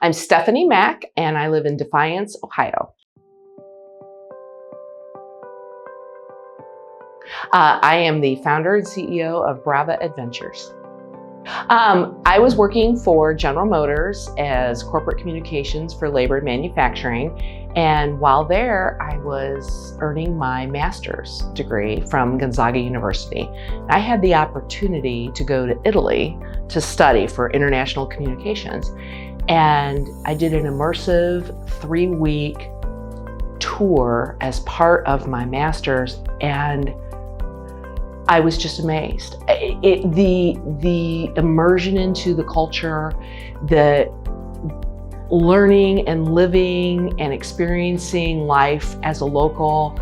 I'm Stephanie Mack, and I live in Defiance, Ohio. I am the founder and CEO of Brava Adventures. I was working for General Motors as corporate communications for labor and manufacturing. And while there, I was earning my master's degree from Gonzaga University. I had the opportunity to go to Italy to study for international communications. And I did an immersive 3-week tour as part of my master's, and I was just amazed. The immersion into the culture, the learning and living and experiencing life as a local,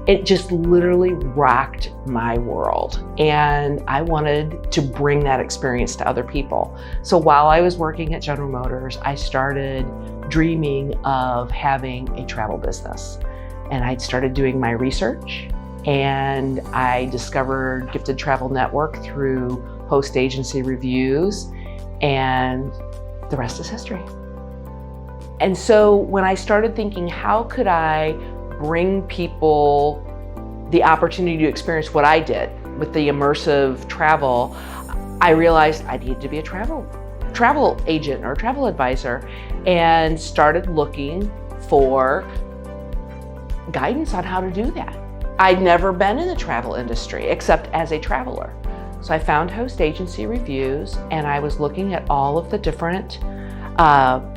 it just literally rocked my world. And I wanted to bring that experience to other people. So while I was working at General Motors, I started dreaming of having a travel business. And I started doing my research, and I discovered Gifted Travel Network through host agency reviews, and the rest is history. And so when I started thinking, how could I bring people the opportunity to experience what I did with the immersive travel, I realized I needed to be a travel agent or travel advisor, and started looking for guidance on how to do that. I'd never been in the travel industry except as a traveler. So I found host agency reviews, and I was looking at all of the different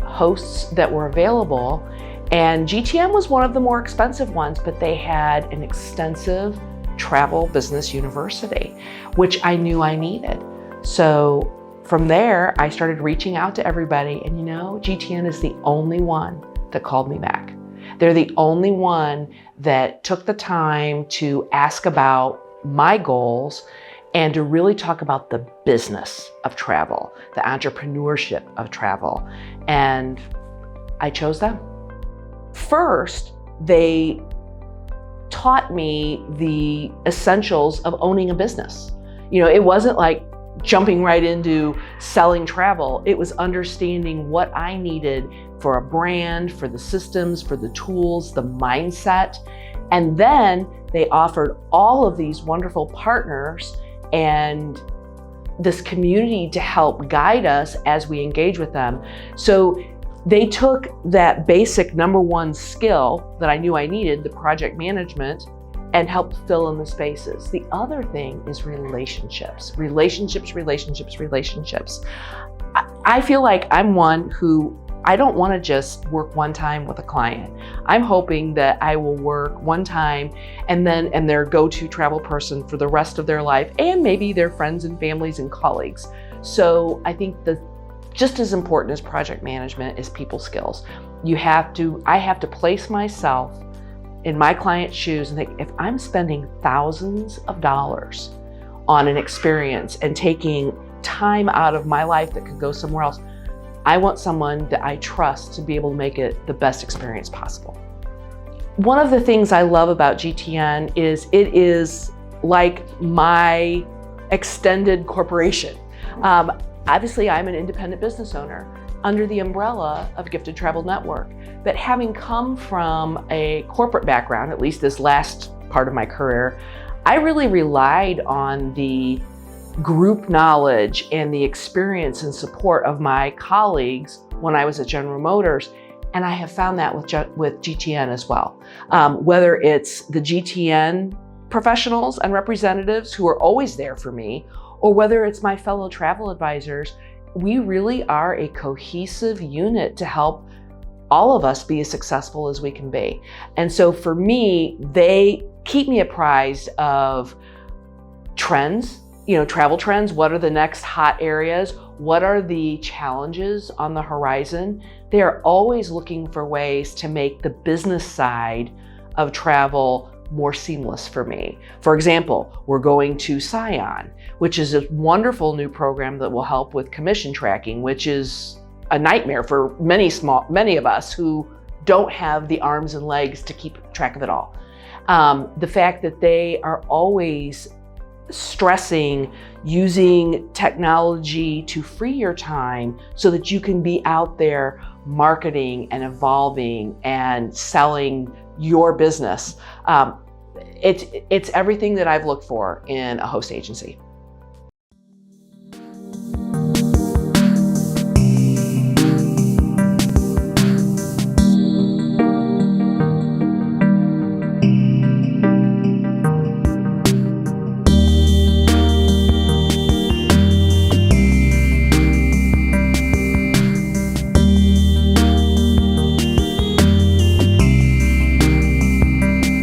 hosts that were available. And GTM was one of the more expensive ones, but they had an extensive travel business university, which I knew I needed. So from there, I started reaching out to everybody, and GTN is the only one that called me back. They're the only one that took the time to ask about my goals and to really talk about the business of travel, the entrepreneurship of travel. And I chose them. First, they taught me the essentials of owning a business. It wasn't like jumping right into selling travel. It was understanding what I needed for a brand, for the systems, for the tools, the mindset. And then they offered all of these wonderful partners and this community to help guide us as we engage with them. So they took that basic number one skill that I knew I needed, the project management, and helped fill in the spaces. The other thing is relationships. I feel like I'm one who, I don't want to just work one time with a client. I'm hoping that I will work one time and their go-to travel person for the rest of their life, and maybe their friends and families and colleagues. So I think just as important as project management is people skills. I have to place myself in my client's shoes and think, if I'm spending thousands of dollars on an experience and taking time out of my life that could go somewhere else, I want someone that I trust to be able to make it the best experience possible. One of the things I love about GTN is it is like my extended corporation. Obviously, I'm an independent business owner under the umbrella of Gifted Travel Network. But having come from a corporate background, at least this last part of my career, I really relied on the group knowledge and the experience and support of my colleagues when I was at General Motors. And I have found that with GTN as well. Whether it's the GTN professionals and representatives who are always there for me, or whether it's my fellow travel advisors, we really are a cohesive unit to help all of us be as successful as we can be. And so for me, they keep me apprised of trends, travel trends. What are the next hot areas? What are the challenges on the horizon? They are always looking for ways to make the business side of travel more seamless for me. For example, we're going to Scion, which is a wonderful new program that will help with commission tracking, which is a nightmare for many of us who don't have the arms and legs to keep track of it all. The fact that they are always stressing using technology to free your time so that you can be out there marketing and evolving and selling your business. It's everything that I've looked for in a host agency.